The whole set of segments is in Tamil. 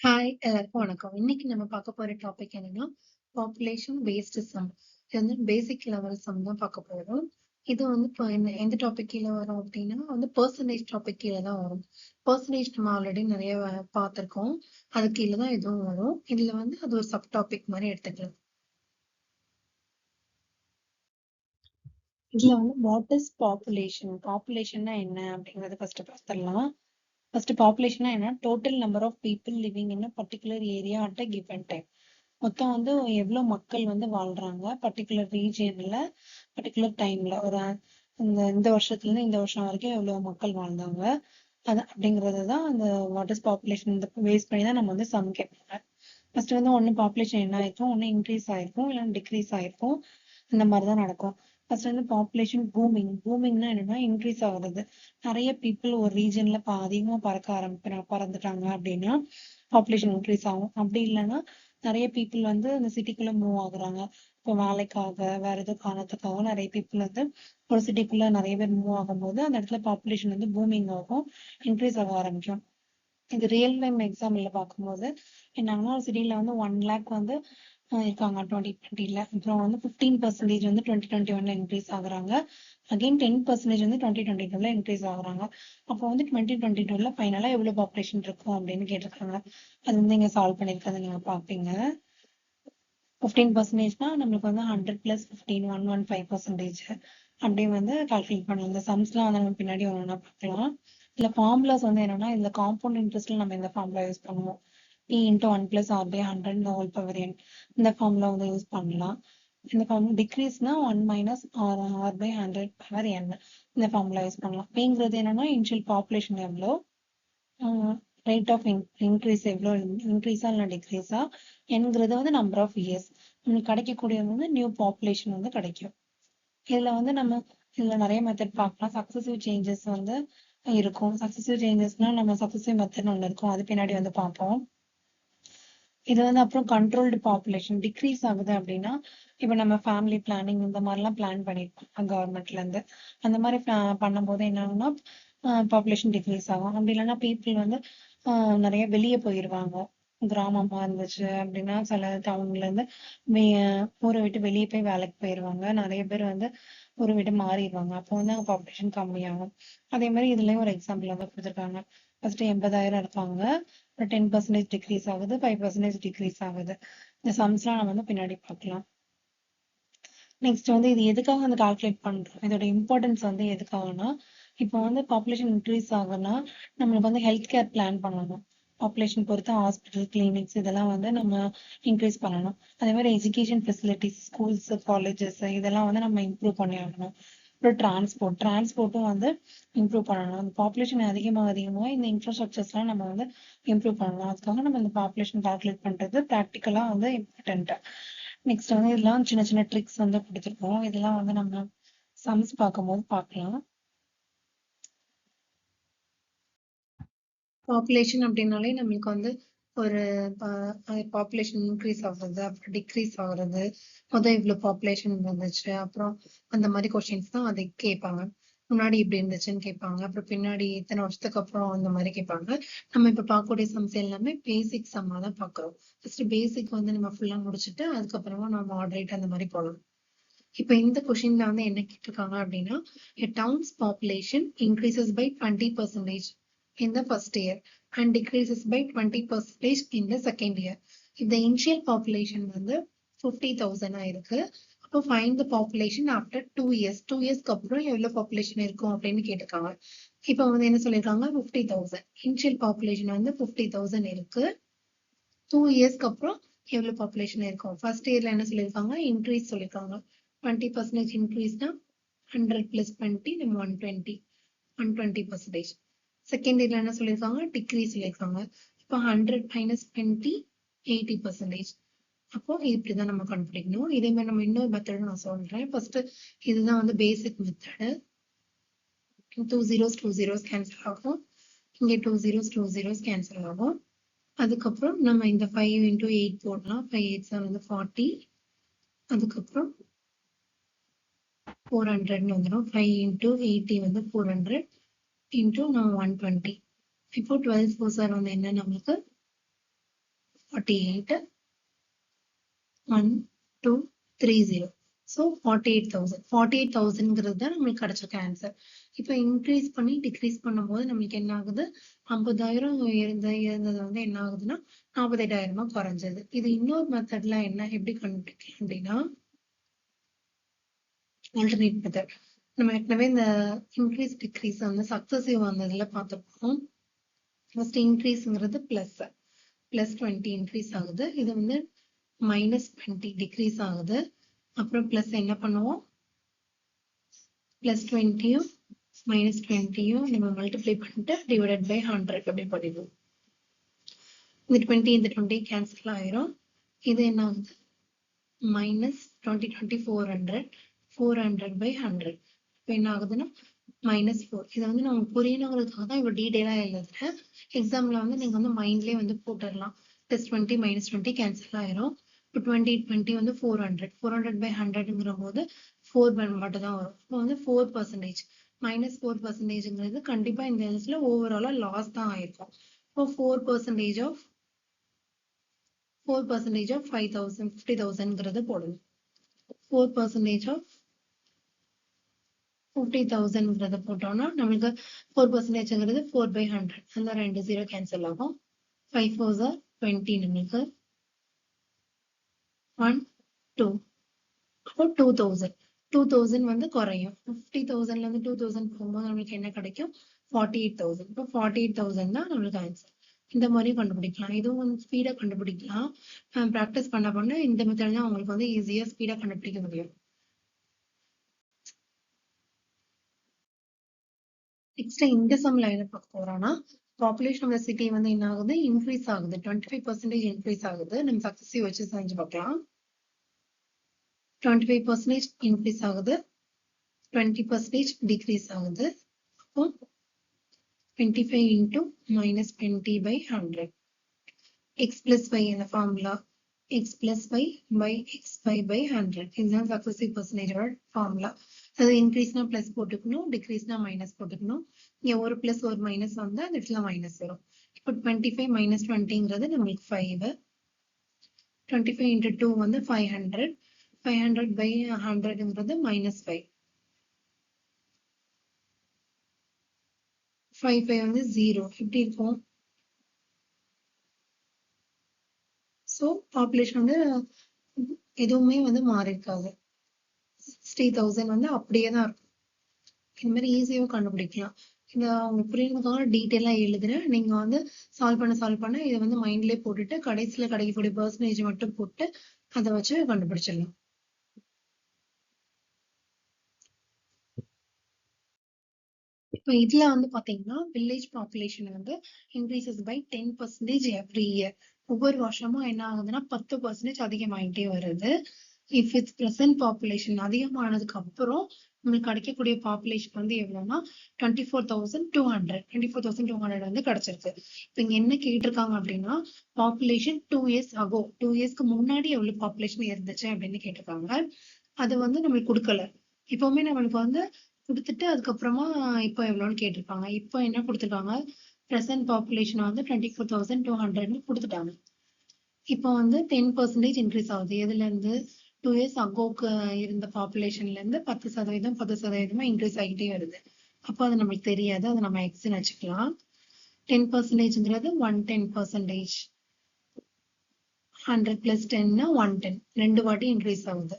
ஹாய் எல்லாருக்கும் வணக்கம். இன்னைக்கு நம்ம பார்க்க போற டாபிக் என்னன்னா பாப்புலேஷன் பேஸ்டு சம். இது வந்து பேசிக் லெவல் சம் தான் பார்க்க போறோம். இது வந்து இப்போ எந்த டாபிக் கீழே வரும் அப்படின்னா வந்து பர்சன்டேஜ் டாபிக் கீழே தான் வரும். பர்சன்டேஜ் நம்ம ஆல்ரெடி நிறைய பார்த்துருக்கோம். அது கீழே தான் இதுவும் வரும். இதுல வந்து அது ஒரு சப் டாபிக் மாதிரி எடுத்துக்கலாம். இதுல வந்து வாட் இஸ் பாப்புலேஷன், பாப்புலேஷன்னா என்ன அப்படிங்கறத ஃபர்ஸ்ட் பார்த்துடலாம். ஃபர்ஸ்ட் பாப்புலேஷனா என்ன, total number of people living in a particular area at a given time. மொத்தம் வந்து எவ்வளவு மக்கள் வந்து வாழ்றாங்க பர்டிகுலர் ரீஜியன்ல பர்டிகுலர் டைம்ல. ஒரு இந்த வருஷத்துல இருந்து இந்த வருஷம் வரைக்கும் எவ்வளவு மக்கள் வாழ்ந்தாங்க அது அப்படிங்கறது தான் அந்த வாட் இஸ் பாப்புலேஷன். இந்த பேஸ் பண்ணி தான் நம்ம வந்து சம் கேட்பாங்க. ஃபர்ஸ்ட் வந்து ஒண்ணு பாப்புலேஷன் என்ன ஆயிருக்கும், ஒண்ணு இன்க்ரீஸ் ஆயிருக்கும் இல்லைன்னா டிக்ரீஸ் ஆயிருக்கும். இந்த மாதிரிதான் நடக்கும். ஃபர்ஸ்ட் வந்து பாப்புலேஷன் பூமிங். பூமிங்னா என்னன்னா இன்க்ரீஸ் ஆகுறது. நிறைய பீப்புள் ஒரு ரீஜன்ல அதிகமா பறந்துட்டாங்க அப்படின்னா பாப்புலேஷன் இன்க்ரீஸ் ஆகும். அப்படி இல்லைன்னா நிறைய பீப்புள் வந்து அந்த சிட்டிக்குள்ள மூவ் ஆகுறாங்க. இப்போ வேலைக்காக வேற ஏதோ காரணத்துக்காக நிறைய பீப்புள் வந்து ஒரு சிட்டிக்குள்ள நிறைய பேர் மூவ் ஆகும்போது அந்த இடத்துல பாப்புலேஷன் வந்து பூமிங் ஆகும், இன்க்ரீஸ் ஆக ஆரம்பிக்கும். இது ரியல் டைம் எக்ஸாம்பிள்ல பார்க்கும்போது என்னன்னா ஒரு சிட்டில வந்து 1 lakh வந்து இருக்காங்க 2020ல. அப்புறம் வந்து 15% வந்து 2021ல இன்க்ரீஸ் ஆகுறாங்க. அகைன் 10% வந்து 2022ல இன்க்ரீஸ் ஆகுறாங்க. அப்போ வந்து 2022ல ஃபைனலா எவ்வளவு பாப்புலேஷன் இருக்கும் அப்படின்னு கேட்டிருக்காங்க. அது வந்து நீங்க சால்வ் பண்ணிருக்கதை நீங்க பாப்பீங்க. 15%னா நம்மளுக்கு வந்து 100 + 15 115% அப்படியே வந்து கால்குலேட் பண்ணலாம். இந்த சம்ஸ்லாம் வந்து நம்ம பின்னாடி ஒண்ணா பார்க்கலாம். இல்ல ஃபார்முலாஸ் வந்து என்னன்னா இந்த காம்பவுண்ட் இன்ட்ரெஸ்ட்ல நம்ம இந்த ஃபார்முலா யூஸ் பண்ணுவோம். p × 1 + r/100 the whole power n. இந்த ஃபார்முலா வந்து யூஸ் பண்ணலாம். இந்த ஃபார்முலா டிக்ரீஸ்னா 1 - r/100 power n. இந்த ஃபார்முலா யூஸ் பண்ணலாம். pங்கிறது என்னன்னா இனிஷியல் பாப்புலேஷன் எவ்வளோ, ரேட் ஆஃப் இன்க்ரீஸ் எவ்வளோ, இன்க்ரீஸா இல்லை டிக்ரீஸா, என்கிறது வந்து நம்பர் ஆஃப் இயர்ஸ். நம்மளுக்கு கிடைக்கக்கூடியது வந்து நியூ பாப்புலேஷன் வந்து கிடைக்கும். இதுல வந்து நம்ம இதுல நிறைய மெத்தட் பார்க்கலாம். சக்சசிவ் சேஞ்சஸ் வந்து இருக்கும். சக்சசிவ் சேஞ்சஸ்னா நம்ம சக்சசிவ் மெத்தட் ஒன்று இருக்கும், அது பின்னாடி வந்து பார்ப்போம். இது வந்து அப்புறம் கண்ட்ரோல்டு பாப்புலேஷன் டிக்ரீஸ் ஆகுது அப்படின்னா இப்ப நம்ம ஃபேமிலி பிளானிங் இந்த மாதிரிலாம் பிளான் பண்ணிருக்கோம் கவர்மெண்ட்ல இருந்து. அந்த மாதிரி பண்ணும்போது என்னன்னா பாப்புலேஷன் டிக்ரீஸ் ஆகும். அப்படி இல்லைன்னா பீப்புள் வந்து நிறைய வெளியே போயிடுவாங்க. கிராமமா இருந்துச்சு அப்படின்னா சில டவுன்ல இருந்து ஊரை விட்டு வெளியே போய் வேலைக்கு போயிடுவாங்க. நிறைய பேர் வந்து ஊரை விட்டு மாறிடுவாங்க. அப்போ வந்து அங்க பாப்புலேஷன் கம்மியாகும். அதே மாதிரி இதுலயும் ஒரு எக்ஸாம்பிள் வந்து கொடுத்துருக்காங்க. ஃபர்ஸ்ட் 80,000 இருப்பாங்க, 10% டிக்ரீஸ் ஆகுது, 5% டிக்ரீஸ் ஆகுது. இந்த சம்ஸ்லாம் நம்ம வந்து பின்னாடி பார்க்கலாம். நெக்ஸ்ட் வந்து இது எதுக்காக வந்து கால்குலேட் பண்றோம், இதோட இம்பார்ட்டன்ஸ் வந்து எதுக்காகனா இப்போ வந்து பாப்புலேஷன் இன்க்ரீஸ் ஆகுனா நம்மளுக்கு வந்து ஹெல்த் கேர் பிளான் பண்ணணும். பாப்புலேஷன் பொறுத்து ஹாஸ்பிட்டல் கிளினிக்ஸ் இதெல்லாம் வந்து நம்ம இன்க்ரீஸ் பண்ணணும். அதே மாதிரி எஜுகேஷன் ஃபெசிலிட்டிஸ் ஸ்கூல்ஸ் காலேஜஸ் இதெல்லாம் வந்து நம்ம இம்ப்ரூவ் பண்ணி ஆகணும். அப்புறம் டிரான்ஸ்போர்ட்டும் வந்து இம்ப்ரூவ் பண்ணணும். அந்த பாப்புலேஷன் அதிகமாக இந்த இன்ஃப்ராஸ்ட்ரக்சர்ஸ்லாம் நம்ம வந்து இம்ப்ரூவ் பண்ணணும். அதுக்காக நம்ம இந்த பாப்புலேஷன் கால்குலேட் பண்றது ப்ராக்டிக்கலா வந்து இம்பார்ட்டன்ட். நெக்ஸ்ட் வந்து இதெல்லாம் சின்ன சின்ன ட்ரிக்ஸ் வந்து கொடுத்துருக்கோம். இதெல்லாம் வந்து நம்ம சம்ஸ் பார்க்கும்போது பார்க்கலாம். பாப்புலேஷன் அப்படின்னாலே நம்மளுக்கு வந்து ஒரு பாப்புலேஷன் இன்க்ரீஸ் ஆகுறது அப்புறம் டிக்ரீஸ் ஆகுறது, முதல் இவ்வளவு பாப்புலேஷன் இருந்துச்சு அப்புறம் அந்த மாதிரி கொஸ்டின்ஸ் தான் அதை கேட்பாங்க. முன்னாடி இப்படி இருந்துச்சுன்னு கேட்பாங்க, அப்புறம் பின்னாடி இத்தனை வருஷத்துக்கு அப்புறம் அந்த மாதிரி கேட்பாங்க. நம்ம இப்ப பார்க்கக்கூடிய சம்ஸ் எல்லாமே பேசிக் சம்மா தான் பாக்குறோம். ஃபர்ஸ்ட் பேசிக் வந்து நம்ம ஃபுல்லா முடிச்சுட்டு அதுக்கப்புறமா நம்ம மாடரேட் அந்த மாதிரி போகலாம். இப்ப இந்த கொஸ்டின்ல வந்து என்ன கேட்டிருக்காங்க அப்படின்னா a town's population increases by 20% in the first year and decreases by 20% in the second year. If the initial population வந்து 50,000 ஆயிருக்கு, அப்போ find the population after 2 years. 2 yearsக்கு அப்புறம் எவ்வளவு பாப்புலேஷன் இருக்கும் அப்படின்னு கேட்டிருக்காங்க. இப்ப வந்து என்ன சொல்லிருக்காங்க, 50,000 இனிஷியல் பாப்புலேஷன் வந்து 50,000 இருக்கு. 2 இயர்ஸ்க்கு அப்புறம் எவ்வளவு பாப்புலேஷன் இருக்கும். ஃபர்ஸ்ட் இயர்ல என்ன சொல்லியிருக்காங்க, இன்க்ரீஸ் சொல்லியிருக்காங்க. 20% இன்க்ரீஸ்னா 100 + 20 நம்ம 120%. செகண்ட் இயர்ல என்ன சொல்லியிருக்காங்க, டிக்ரீஸ் சொல்லியிருக்காங்க. இப்போ 100 - 20 80%. அப்போ இப்படிதான் நம்ம கண்டுபிடிக்கணும். இதே மாதிரி நம்ம இன்னொரு மெத்தட் நான் சொல்றேன். ஃபர்ஸ்ட் இதுதான் வந்து பேசிக் மெத்தட். 2 zeros 2 zeros கேன்சல் ஆகும், இங்க 2 zeros 2 zeros கேன்சல் ஆகும். அதுக்கப்புறம் நம்ம இந்த 5 × 8 போடலாம். 5 8 வந்து 40. அதுக்கப்புறம் 400 வந்துடும். 5 × 80 வந்து 400 × 120. இப்போ 12 4 வந்து என்ன நம்மளுக்கு 48 1 2 3 0. ஸோ 48,000 48,000ங்கிறது தான் நம்மளுக்கு கிடைச்சிருக்க ஆன்சர். இப்போ இன்க்ரீஸ் பண்ணி டிக்ரீஸ் பண்ணும்போது நம்மளுக்கு என்ன ஆகுது, 50,000 இருந்தது வந்து என்ன ஆகுதுன்னா 48,000 குறைஞ்சது. இது இன்னொரு மெத்தட்ல என்ன எப்படி கண்டுபிடிக்கலாம் அப்படின்னா, ஆல்டர்னேட் மெத்தட். நம்ம ஏற்கனவே இந்த இன்க்ரீஸ் டிக்ரீஸ் வந்து சக்சசிவ் வந்ததுல பார்த்துருப்போம். ஃபர்ஸ்ட் இன்க்ரீஸ்ங்கிறது பிளஸ் 20 இன்க்ரீஸ் ஆகுது. இது வந்து -20 டிக்ரீஸ் ஆகுது. அப்புறம் பிளஸ் என்ன பண்ணுவோம், பிளஸ் 20யும் -20யும் நம்ம மல்டிப்ளை பண்ணிட்டு டிவைடட் பை 100 அப்படி பண்ணிடுவோம். இந்த 20 இந்த 20 கேன்சல் ஆயிரும். இது என்ன ஆகுது, -20 400 400 by 100. இப்போ என்ன ஆகுதுன்னா -4. இதை வந்து நம்ம புரியணுங்கிறதுக்காக தான் இவ்வளோ டீட்டெயிலாக எழுதுறேன். எக்ஸாம்ல வந்து நீங்க வந்து மைண்ட்லேயே வந்து போட்டுடலாம். +20 -20 கேன்சல் ஆயிரும். இப்போ 20 20 வந்து 400 400 by 100ங்கிற போது 4 மட்டும் தான் வரும். இப்போ வந்து 4% -4%ங்கிறது கண்டிப்பா இந்த இடத்துல ஓவராலா லாஸ் தான் ஆயிருக்கும். இப்போ 4% of 5,000 50,000ங்கிறது போடணும். 4% of 50,000ங்கிறத போட்டோம்னா நம்மளுக்கு 4%ங்கிறது 4 by 100. அந்த 2 0 கேன்சல் ஆகும். 5 4s are 20 நம்மளுக்கு 1 2. அப்போ 2,000 வந்து குறையும். 50,000ல இருந்து 2,000 போகும்போது நம்மளுக்கு என்ன கிடைக்கும், 48,000. இப்போ 48,000 தான் நம்மளுக்கு ஆன்சர். இந்த மாதிரி கண்டுபிடிக்கலாம். இதுவும் வந்து ஸ்பீடா கண்டுபிடிக்கலாம். ப்ராக்டிஸ் பண்ண இந்த மெத்தட் தான் உங்களுக்கு வந்து ஈஸியா ஸ்பீடா கண்டுபிடிக்க முடியும். நெக்ஸ்ட் இந்த சம்ல என்ன பார்க்க போறோம்னா, பாப்புலேஷன் ஆஃப் த சிட்டி வந்து என்ன ஆகுது, இன்க்ரீஸ் ஆகுது. 25% இன்க்ரீஸ் ஆகுது. நம்ம சக்சஸிவ் வச்சு செஞ்சு பார்க்கலாம். 25% இன்க்ரீஸ் ஆகுது, 20% டிக்ரீஸ் ஆகுது. அப்போ 25 into -20 by 100. x plus y இந்த formula, x plus y by x5 by 100. இதுதான் சக்சஸிவ் பர்சன்டேஜோட ஃபார்முலா. அது இன்க்ரீஸ்னா பிளஸ் போட்டுக்கணும், டிக்ரீஸ்னா மைனஸ் போட்டுக்கணும். இங்க ஒரு பிளஸ் ஒரு மைனஸ் வந்தா அந்த இடத்துல மைனஸ் வரும். இப்போ 25 -20ங்கிறது நம்மளுக்கு 5. 25 into 2 வந்து 500. 500 by 100ங்கிறது -5. 5 வந்து 0. எப்படி இருக்கும்? ஸோ பாப்புலேஷன் வந்து எதுவுமே வந்து மாறி இருக்காது. 60,000 வந்து அப்படியே தான் இருக்கும். இந்த மாதிரி ஈஸியாக கண்டுபிடிக்கலாம். இதை அவங்க புரியுறதுக்காக டீட்டெயிலாக எழுதுறேன். நீங்க வந்து சால்வ் பண்ண இதை வந்து மைண்ட்லேயே போட்டுட்டு கடைசியில கிடைக்கக்கூடிய பர்சன்டேஜ் மட்டும் போட்டு அதை வச்சு கண்டுபிடிச்சிடலாம். இப்போ இதுல வந்து பாத்தீங்கன்னா வில்லேஜ் பாப்புலேஷன் வந்து இன்க்ரீசஸ் பை 10% எவ்ரி இயர். ஒவ்வொரு வருஷமும் என்ன ஆகுதுன்னா 10% அதிகமாயிட்டே வருது. இஃப் இட்ஸ் பிரசன்ட் பாப்புலேஷன் அதிகமானதுக்கு அப்புறம் உங்களுக்கு கிடைக்கக்கூடிய பாப்புலேஷன் வந்து எவ்வளவுனா 24,200 வந்து கிடைச்சிருக்கு. இப்ப இங்க என்ன கேட்டிருக்காங்க அப்படின்னா, பாப்புலேஷன் 2 years ago 2 yearsக்கு முன்னாடி எவ்வளவு பாப்புலேஷன் இருந்துச்சு அப்படின்னு கேட்டிருக்காங்க. அது வந்து நம்மளுக்கு கொடுக்கல. இப்பவுமே நம்மளுக்கு வந்து கொடுத்துட்டு அதுக்கப்புறமா இப்போ எவ்வளோன்னு கேட்டிருப்பாங்க. இப்போ என்ன கொடுத்துருக்காங்க, பிரசன்ட் பாப்புலேஷன் வந்து 24,200 கொடுத்துட்டாங்க. இப்போ வந்து 10% இன்க்ரீஸ் ஆகுது. எதுல இருந்து, 2 years அகோக்கு இருந்த பாப்புலேஷன்ல இருந்து 10% இன்க்ரீஸ் ஆகிட்டே வருது. அப்போ அது நம்மளுக்கு தெரியாது, அதை நம்ம எக்ஸ்ன்னு வச்சுக்கலாம். 10%ங்கிறது 110%. 100 plus 10னா 110. 2 வாட்டி இன்க்ரீஸ் ஆகுது.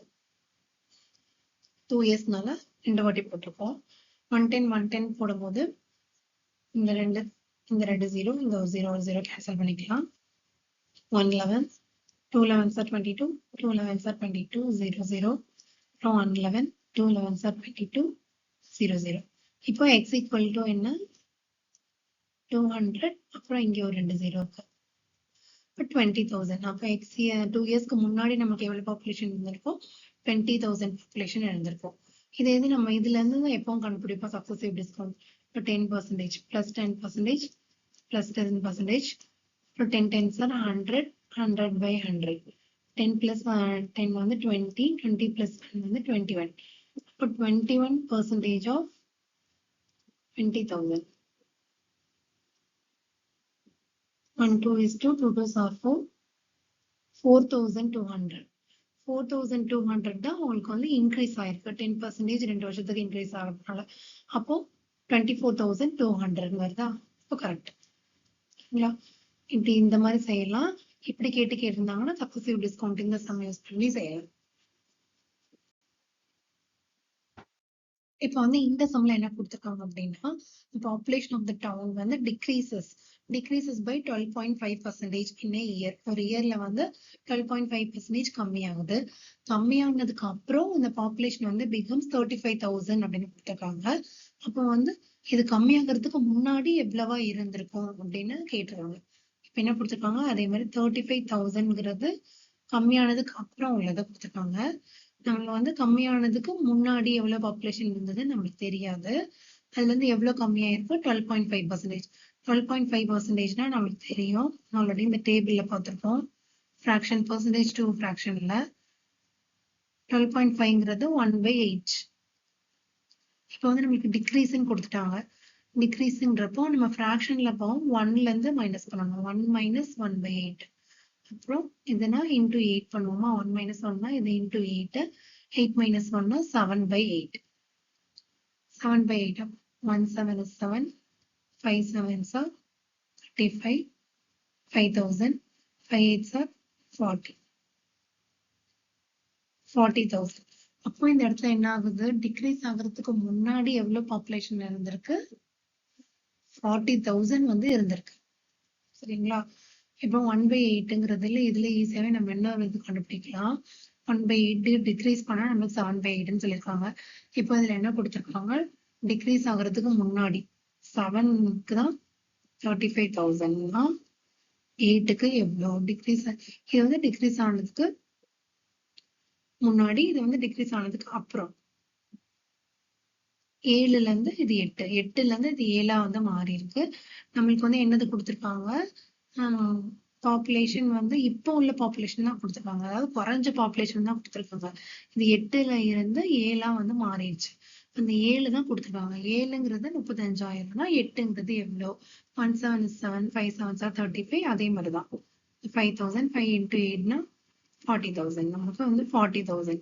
2 yearsனால 2 வாட்டி போட்டிருக்கோம். 110 போடும்போது இந்த ரெண்டு 0 இந்த 0 கேன்சல் பண்ணிக்கலாம். 111 2 11s are 22 2 11s are 22 0 0. அப்புறம் 111 2 11s are 22 0 0. இப்போ x equal to என்ன, 200. அப்புறம் இங்க ஒரு 2 0 இருக்கு. இப்போ 20,000. அப்போ x 2 yearsக்கு முன்னாடி நமக்கு எவ்வளவு பாப்புலேஷன் இருந்திருக்கும், 20,000 பாப்புலேஷன் இருந்திருக்கும். இதே இது நம்ம இதுல இருந்து எப்பவும் கண்டுபிடிப்போம் சக்சஸிவ் டிஸ்கவுண்ட். இப்போ 10% plus 10% plus 10%. அப்புறம் 10 10s are 100 100 by 100. 10 plus 10 வந்து 20 20 plus 1 வந்து 21. இப்போ 21% of 20,000. 1 2 is 2 2 2s are 4 4200. 4200 தான் உங்களுக்கு வந்து இன்க்ரீஸ் ஆயிருக்கு. 10% 2 வருஷத்துக்கு இன்க்ரீஸ் ஆகிறதுனால. அப்போ 24,200 வருதா? இப்போ கரெக்ட். சரிங்களா? இப்படி இந்த மாதிரி செய்யலாம். இப்படி கேட்டிருந்தாங்கன்னா சக்சசிவ் டிஸ்கவுண்ட் இந்த சம் யூஸ் பண்ணி செய்யலாம். இப்போ வந்து இந்த சம்ல என்ன கொடுத்துருக்காங்க அப்படின்னா, பாப்புலேஷன் ஆஃப் த டவுன் வந்து decreases by 12.5% in a year. ஒரு இயர்ல வந்து 12.5% கம்மியாகுது. கம்மியானதுக்கு அப்புறம் இந்த பாப்புலேஷன் வந்து பிகம்ஸ் 35,000 அப்படின்னு கொடுத்துருக்காங்க. அப்போ வந்து இது கம்மியாகிறதுக்கு முன்னாடி எவ்வளவா இருந்திருக்கும் அப்படின்னு கேட்டுருவாங்க. இப்ப என்ன கொடுத்துருக்காங்க, அதே மாதிரி 35,000ங்கிறது கம்மியானதுக்கு அப்புறம் உள்ளதை கொடுத்துருக்காங்க. நம்ம வந்து கம்மியானதுக்கு முன்னாடி எவ்வளவு பாப்புலேஷன் இருந்தது நம்மளுக்கு தெரியாது. அதுல இருந்து எவ்வளவு கம்மியாயிருக்கு, 12.5%. 12.5%னா நம்மளுக்கு தெரியும், ஆல்ரெடி இந்த டேபிள்ல பார்த்திருக்கோம். ஃபிராக்ஷன் பர்சன்டேஜ் டு ஃபிராக்ஷன்ல 12.5ங்கிறது 1/8. இப்போ வந்து நம்மளுக்கு டிக்ரீஸ்ன்னு கொடுத்துட்டாங்க. டிக்ரீஸ்ன்றப்போ நம்ம ஃபிராக்ஷன்ல போவோம், 1ல இருந்து மைனஸ் பண்ணணும். 1 மைனஸ் 1/8. அப்புறம் இதுனா இன்டூ 8 பண்ணுவோமா, 1 மைனஸ் 1னா இது into 8. 8 minus 1 is 7/8. 7/8. 1 7 is 7. 5 7s are 35. 5,000. 5 8s are 40. 40,000. அப்போ இந்த இடத்துல என்ன ஆகுது, டிக்ரீஸ் ஆகிறதுக்கு முன்னாடி எவ்வளவு பாப்புலேஷன் இருந்திருக்கு, 40,000 வந்து இருந்திருக்கு. சரிங்களா? இப்போ 1/8ங்கிறதுல இதுல ஈஸியாவே நம்ம என்ன இது கண்டுபிடிக்கலாம். 1/8 டிக்ரீஸ் பண்ணா நமக்கு 7/8ன்னு சொல்லியிருக்காங்க. இப்போ இதுல என்ன கொடுத்துருக்காங்க, டிக்ரீஸ் ஆகுறதுக்கு முன்னாடி 7க்கு தான் 35,000னா 8க்கு எவ்வளோ டிக்ரீஸ், இது வந்து டிக்ரீஸ் ஆனதுக்கு முன்னாடி, இது வந்து டிக்ரீஸ் ஆனதுக்கு அப்புறம். 7ல இருந்து இது 8, 8ல இருந்து இது 7ஆ வந்து மாறி இருக்கு. நம்மளுக்கு வந்து என்னது கொடுத்துருக்காங்க, பாப்புலேஷன் வந்து இப்போ உள்ள பாப்புலேஷன் தான் கொடுத்துருக்காங்க. அதாவது குறைஞ்ச பாப்புலேஷன் தான் கொடுத்துருக்காங்க. இது 8ல இருந்து 7ஆ வந்து மாறிடுச்சு. அந்த 7 தான் கொடுத்துருக்காங்க. 7ங்கிறது 35,000னா 8ங்கிறது எவ்வளோ, 1 7 is 7, 5 7s are 35. அதே மாதிரிதான் 5,000. 5 into 8னா 40,000. நமக்கு வந்து 40,000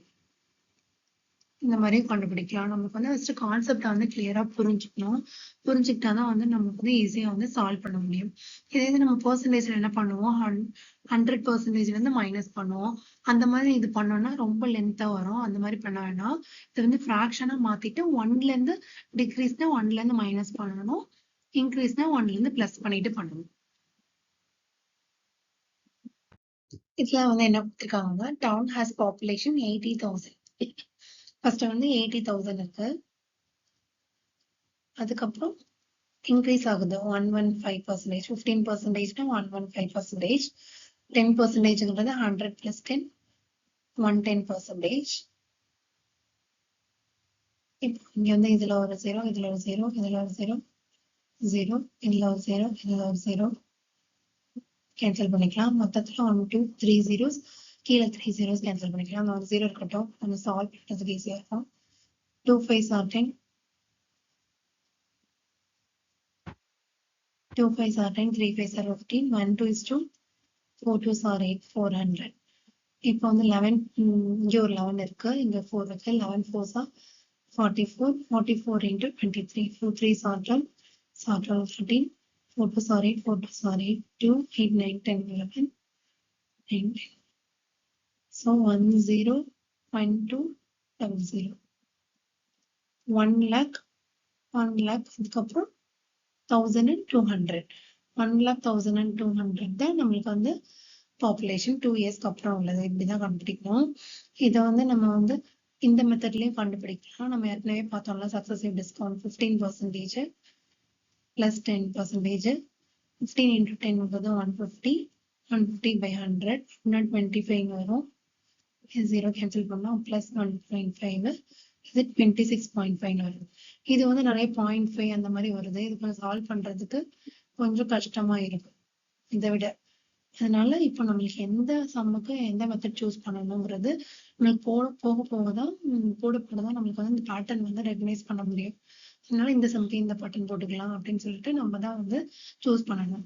இந்த மாதிரி கண்டுபிடிக்கலாம். நமக்கு வந்து ஃபர்ஸ்ட் கான்செப்ட் வந்து கிளியரா புரிஞ்சுக்கணும். புரிஞ்சுக்கிட்டாதான் வந்து நமக்கு வந்து ஈஸியா வந்து சால்வ் பண்ண முடியும். இதே இது நம்ம பெர்சன்டேஜ்ல என்ன பண்ணுவோம், 100%ல இருந்து மைனஸ் பண்ணுவோம். அந்த மாதிரி இது பண்ணோம்னா ரொம்ப லென்த்தா வரும். அந்த மாதிரி பண்ண வேண்டாம். இது வந்து ஃபிராக்ஷனா மாத்திட்டு 1ல இருந்து டிக்ரீஸ்னா 1ல இருந்து மைனஸ் பண்ணணும், இன்க்ரீஸ்னா 1ல இருந்து பிளஸ் பண்ணிட்டு பண்ணணும். இதுல வந்து என்ன கொடுத்துருக்காங்க, டவுன் ஹாஸ் பாப்புலேஷன் 80,000. ஃபர்ஸ்ட் வந்து 80,000 இருக்கு. அதுக்கப்புறம் இன்க்ரீஸ் ஆகுது 115%. 15%னா 115%. 10%ங்கிறது 100 plus 10, 110%. இப்போ இங்க வந்து இதுல ஒரு 0, இதுல ஒரு 0, இதுல ஒரு 0, 0, இதுல ஒரு 0, இதுல ஒரு 0 கேன்சல் பண்ணிக்கலாம். மொத்தத்துல 1 2 3 zeros, கீழே 3 zeros கேன்சல் பண்ணிக்கலாம். அந்த ஒரு 0 இருக்கட்டும், நம்ம சால்வ் பண்றதுக்கு ஈஸியா இருக்கும். 2 5s are 10, 2 5s are 10, 3 5s are 15, 1 2 is 2, 4 2s are 8, 400. இப்போ வந்து 11, இங்க ஒரு 11 இருக்கு, இங்க 4 இருக்கு. 11 4s are 44. 44 into 23. 4 3s are 12, 12 13, 4 2s are 8, 4 2s are 8, 2 8 9 10 11 9 10. So 1 0 1 2 double 0. 1 lakh, 1 lakh, அதுக்கப்புறம் 1,200. 1 lakh 1,200 தான் நம்மளுக்கு வந்து பாப்புலேஷன் 2 இயர்ஸ்க்கு அப்புறம் உள்ளது. இப்படிதான் கண்டுபிடிக்கணும். இதை வந்து நம்ம வந்து இந்த மெத்தட்லயும் கண்டுபிடிக்கலாம். நம்ம ஏற்கனவே பார்த்தோம்ல, சக்சசிவ் டிஸ்கவுண்ட் 15% பிளஸ் 10%. 15 into 10 என்பது 150. 150 by 100, 125 வரும். 0 கேன்சல் பண்ணோம், பிளஸ் 1.5, இது 26.5 வரும். இது வந்து நிறைய 0.5 அந்த மாதிரி வருது. இது கொஞ்சம் சால்வ் பண்றதுக்கு கொஞ்சம் கஷ்டமா இருக்கும் இதை விட. அதனால இப்போ நம்மளுக்கு எந்த சம்முக்கு எந்த மெத்தட் சூஸ் பண்ணணுங்கிறது நம்மளுக்கு போக போகதான் நம்மளுக்கு வந்து இந்த பேட்டர்ன் வந்து ரெகனைஸ் பண்ண முடியும். அதனால இந்த சம்க்கு இந்த பேட்டர்ன் போட்டுக்கலாம் அப்படின்னு சொல்லிட்டு நம்ம தான் வந்து சூஸ் பண்ணணும்.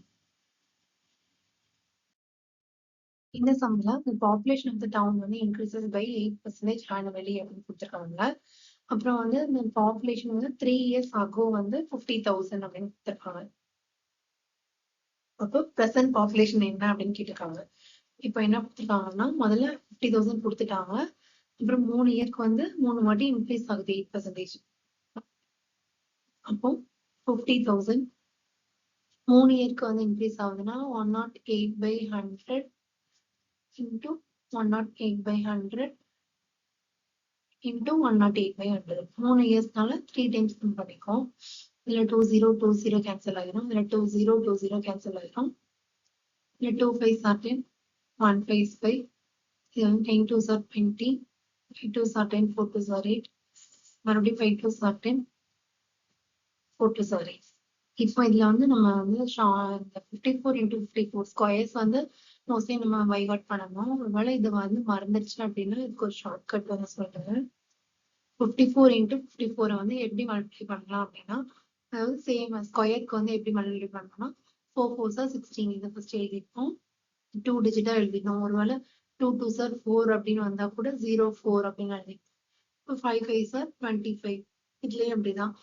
இந்த சம்ல the population of the town வந்து increases by 8% annually அப்படின்னு கொடுத்துருக்காங்க. அப்புறம் வந்து இந்த பாப்புலேஷன் வந்து 3 years ago வந்து 50,000 அப்படின்னு கொடுத்துருக்காங்க. அப்போ present population என்ன அப்படின்னு கேட்டிருக்காங்க. இப்போ என்ன கொடுத்துருக்காங்கன்னா முதல்ல 50,000 கொடுத்துட்டாங்க. அப்புறம் 3 இயர்க்கு வந்து 3 வாட்டி இன்க்ரீஸ் ஆகுது 8%. அப்போ 50,000 3 இயர்க்கு வந்து இன்க்ரீஸ் ஆகுதுன்னா 108/100 into 108/100 into 108/100. 3 இயர்ஸ்னால 3 டைம்ஸ் பண்ணிக்கும். இதுல 2020 கேன்சல் ஆயிரும். இதுல 2020 கேன்சல் ஆயிரும். இதுல 2 5s are 10, 1 5 is 5, 10 2s are 20, 5 2s are 10, 4 2s are 8, மறுபடியும் 5 2s are 10, 4 2s are 8. இப்போ இதுல வந்து நம்ம வந்து 54 into 54 ஸ்கொயர்ஸ் வந்து மோஸ்ட்லி நம்ம வைவாட் பண்ணணும். ஒருவேளை இது வந்து மறந்துருச்சு அப்படின்னா இதுக்கு ஒரு ஷார்ட் கட் வந்து சொல்றேன். 54 into 54 வந்து எப்படி மல்டிப்ளை பண்ணலாம் அப்படின்னா, அதாவது சேம் ஸ்கொயருக்கு வந்து எப்படி மல்டிப்ளை பண்ணலாம்னா 4 4s are 16 இதை ஃபர்ஸ்ட் எழுதிருக்கோம். 2 டிஜிட்டா எழுதினோம். ஒருவேளை 2 2s are 4 அப்படின்னு வந்தா கூட 0 4 அப்படின்னு எழுதிருக்கோம். இப்போ 5 5s are 25. இதுலயும் அப்படிதான்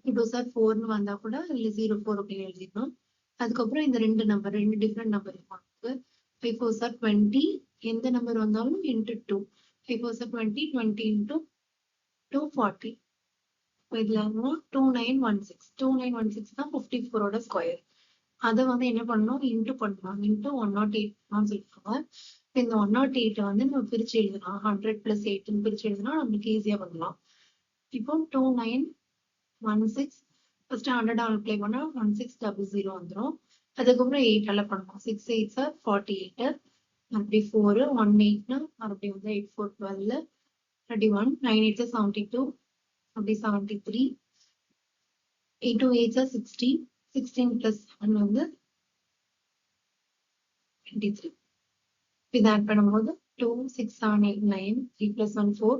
2 2s are 4ன்னு வந்தா கூட இதுல 0 4 அப்படின்னு எழுதிக்கணும். அதுக்கப்புறம் இந்த ரெண்டு டிஃப்ரெண்ட் நம்பர் இருப்பாங்க. 5 4s are 20. எந்த நம்பர் வந்தாலும் into 2. 5 4s are 20, 20 into 240. இதுல 2916. 2916 தான் 54 ஓட ஸ்கொயர். அதை வந்து என்ன பண்ணணும் இன்ட்டு பண்ணலாம். இன்ட்டு 108 சொல்லிருக்காங்க. இந்த 108 வந்து நம்ம பிரிச்சு எழுதலாம். 100 + 8 பிரிச்சு எழுதுனா நமக்கு ஈஸியா பண்ணலாம். இப்போ 2916 ஃபர்ஸ்ட் 100 அப்ளை பண்ணா 1600 வந்துடும். அதுக்கப்புறம் 8 ஆல பண்ணலாம். 6 8s are 48. மறுபடியும் 4 1 8னா மறுபடியும் வந்து 8 4 12 31 9 8s are 72 அப்படி 73 8 2 8s are 16 16 plus 1 வந்து 23. இதை ஆட் பண்ணும்போது 2 6 7 8 9 3 plus 1 4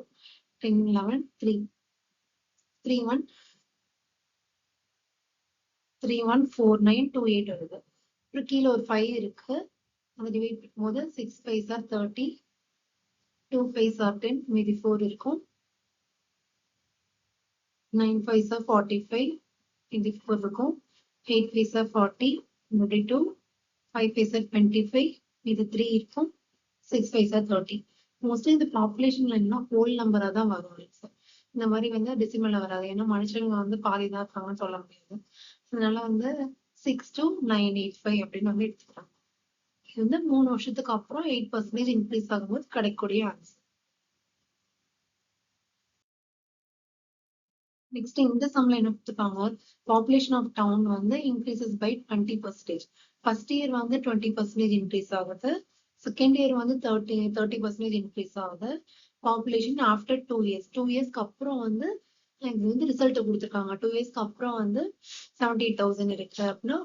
10 11 3 3 1 3 1 4 9 2 8 வருது. அப்புறம் கீழே ஒரு 5 இருக்கு. அதை டிவைட் பண்ணும்போது 6 5s are 30, 2 5s are 10, மீதி 4 இருக்கும். 9 5s are 45, மீதி 4 இருக்கும். 8 5s are 40, மீதி 2, 5 5s are 25, மீதி 3 இருக்கும். 6 5s are 30. மோஸ்ட்லி இந்த பாப்புலேஷன்ல என்ன ஹோல் நம்பரா தான் வரும். இந்த மாதிரி வந்து டெசிமல்ல வராது. ஏன்னா மனுஷங்க வந்து பாதி தான் இருக்காங்கன்னு சொல்ல முடியாது. அதனால வந்து 62985 அப்படின்னு வந்து எடுத்துக்கலாம். இது வந்து 3 வருஷத்துக்கு அப்புறம் 8% இன்க்ரீஸ் ஆகும்போது கிடைக்கக்கூடிய ஆன்சர். நெக்ஸ்ட் இந்த சம்ல என்ன கொடுத்துருக்காங்க, பாப்புலேஷன் ஆஃப் டவுன் வந்து இன்க்ரீசஸ் பை 20%. ஃபர்ஸ்ட் இயர் வந்து 20% இன்க்ரீஸ் ஆகுது. செகண்ட் இயர் வந்து 30% இன்க்ரீஸ் ஆகுது. பாப்புலேஷன் ஆஃப்டர் 2 இயர்ஸ் 2 இயர்ஸ்க்கு அப்புறம் வந்து இது வந்து ரிசல்ட் கொடுத்துருக்காங்க. 2 இயர்ஸ்க்கு அப்புறம் வந்து 78,000 இருக்கு அப்படின்னா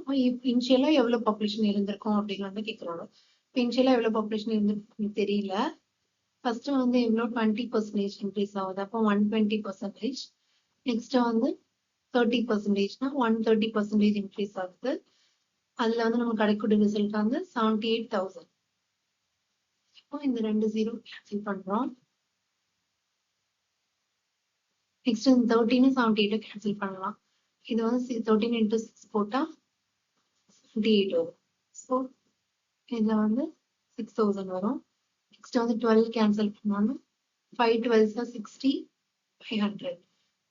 இனிஷியலா எவ்வளவு பாப்புலேஷன் இருந்திருக்கும் அப்படின்னு வந்து கேட்கறாங்க. இனிஷியலா எவ்வளவு பாப்புலேஷன் இருந்திருக்கு தெரியல. ஃபர்ஸ்ட் வந்து எவ்வளவு 20% இன்க்ரீஸ் ஆகுது. அப்போ 120%. நெக்ஸ்ட் வந்து 30%னா 130% இன்க்ரீஸ் ஆகுது. அதுல வந்து நமக்கு கிடைக்கக்கூடிய ரிசல்ட் வந்து 78,000. இப்போ இந்த 2 0 கேன்சல் பண்றோம். நெக்ஸ்ட் இந்த 13 78 கேன்சல் பண்ணலாம். இது வந்து 13 into 6 போட்டா 78 வரும். ஸோ இதுல வந்து 6000 வரும். நெக்ஸ்ட் வந்து 12 கேன்சல் பண்ணாலும் 5 12s are 60, 500.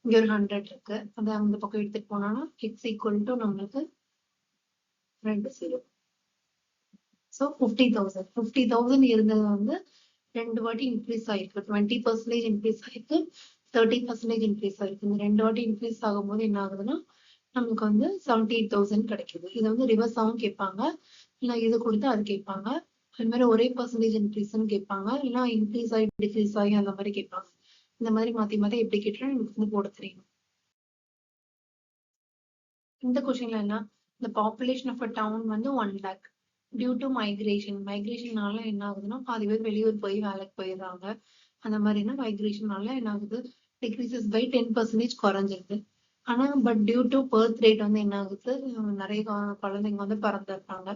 இங்க ஒரு 100 இருக்கு. அதை அந்த பக்கம் எடுத்துட்டு போனோம்னா x equal to நம்மளுக்கு 2 0. ஸோ 50,000. 50,000 இருந்தது வந்து 2 வாட்டி இன்க்ரீஸ் ஆயிருக்கு. 20% இன்க்ரீஸ் ஆயிருக்கு, 30% இன்க்ரீஸ் ஆயிருக்கு. இந்த 2 வாட்டி இன்க்ரீஸ் ஆகும்போது என்ன ஆகுதுன்னா நமக்கு வந்து 78,000 கிடைக்குது. இதை வந்து ரிவர்ஸாவும் கேட்பாங்க, இல்லை இது கொடுத்து அது கேட்பாங்க. அது மாதிரி ஒரே பர்சன்டேஜ் இன்க்ரீஸ்ன்னு கேட்பாங்க, இல்லைன்னா இன்க்ரீஸ் ஆகி டிக்ரீஸ் ஆகி அந்த மாதிரி கேட்பாங்க. இந்த மாதிரி மாத்தி மாத்தி எப்படி கேட்டாலும் எனக்கு வந்து போட தெரியும். இந்த கொஸ்டின்ல என்ன, the population of a town வந்து 1 lakh due to மைக்ரேஷன்னால என்ன ஆகுதுன்னா பாதி பேர் வெளியூர் போய் வேலைக்கு போயிடுறாங்க. அந்த மாதிரினா மைக்ரேஷன்னால என்ன ஆகுது, டிக்ரீசஸ் பை 10% குறைஞ்சிருக்கு. ஆனா but due to birth rate வந்து என்ன ஆகுது, நிறைய குழந்தைங்க வந்து பிறந்திருக்காங்க.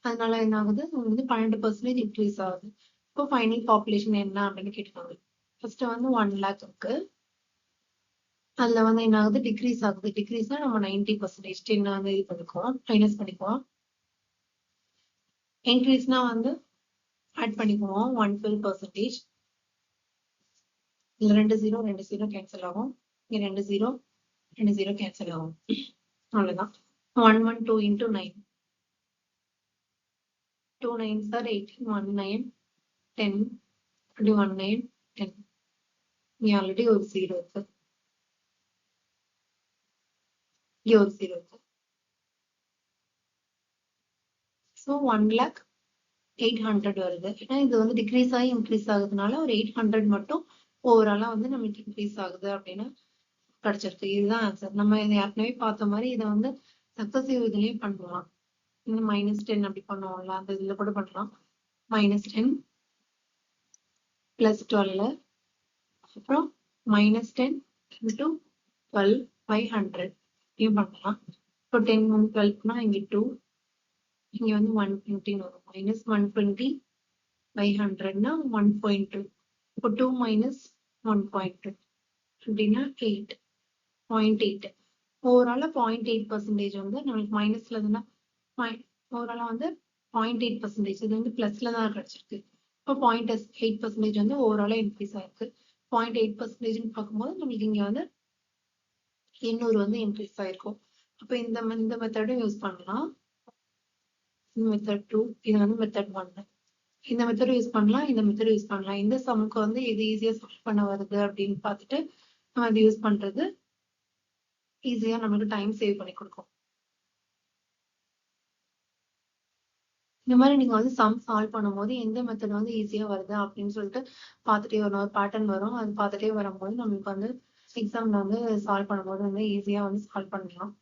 அதனால என்ன ஆகுது, வந்து 12% இன்க்ரீஸ் ஆகுது. இப்போ ஃபைனல் பாப்புலேஷன் என்ன அப்படின்னு கேட்டுக்காங்க. ஃபர்ஸ்ட் வந்து 1 லேக் இருக்கு. அதுல வந்து என்ன ஆகுது, டிக்ரீஸ் ஆகுது. டிக்ரீஸ்னா நம்ம 90% 10 வந்து இது பண்ணிக்குவோம், மைனஸ் பண்ணிக்குவோம். இன்க்ரீஸ்னா வந்து ஆட் பண்ணிக்குவோம் 112%. இதுல 2 0 கேன்சல் ஆகும். இங்க 2 0 கேன்சல் ஆகும். அவ்வளவுதான். 112 into 9. 2 9s are 18, 1 9, 10, 21 9, 10. இங்க ஆல்ரெடி ஒரு 0 இருக்கு. இங்க ஒரு 0 இருக்கு. ஸோ 1,08,00,000 வருது. ஏன்னா இது வந்து டிக்ரீஸ் ஆகி இன்க்ரீஸ் ஆகுதுனால ஒரு 800 மட்டும் ஓவராலா வந்து நமக்கு இன்க்ரீஸ் ஆகுது அப்படின்னு கிடைச்சிருக்கு. இதுதான் ஆன்சர். நம்ம இதை ஏற்கனவே பார்த்த மாதிரி இதை வந்து சக்சஸிவ் இதுலயும் பண்ணலாம். -10 அப்படி பண்ணுவோம்ல, அந்த இதுல கூட பண்ணலாம். -10 + 12 அப்புறம் -10 into 12 by 100 இப்படியும் பண்ணலாம். இப்போ 10 வந்து 12னா இங்க 2, இங்க வந்து 120 வரும். -120 by 100னா 1.2. இப்போ 2 - 1.2 அப்படின்னா 8.8. ஓவராலா 0.8% வந்து நம்மளுக்கு மைனஸ்ல இருந்தா ஓவராலா வந்து 0.8%. இது வந்து பிளஸ்ல தான் கிடைச்சிருக்கு. இப்போ 0.8% வந்து ஓவராலா இன்க்ரீஸ் ஆயிருக்கு. 0.8% பார்க்கும்போது நம்மளுக்கு இங்க வந்து 800 வந்து இன்க்ரீஸ் ஆயிருக்கும். அப்போ இந்த மெத்தடும் யூஸ் பண்ணலாம். மெத்தட் 2, இது வந்து மெத்தட் 1. இந்த மெத்தட் யூஸ் பண்ணலாம், இந்த மெத்தட் யூஸ் பண்ணலாம். இந்த சம்முக்கு வந்து எது ஈஸியா சால்வ் பண்ண வருது அப்படின்னு பார்த்துட்டு நம்ம அது யூஸ் பண்றது ஈஸியா நமக்கு டைம் சேவ் பண்ணி கொடுக்கும். இந்த மாதிரி நீங்க வந்து சம் சால்வ் பண்ணும்போது எந்த மெத்தட் வந்து ஈஸியா வருது அப்படின்னு சொல்லிட்டு பார்த்துட்டே வரணும். ஒரு பேட்டர்ன் வரும், அது பார்த்துட்டே வரும்போது நம்மளுக்கு வந்து எக்ஸாம்ல வந்து சால்வ் பண்ணும்போது வந்து ஈஸியா வந்து சால்வ் பண்ணலாம்.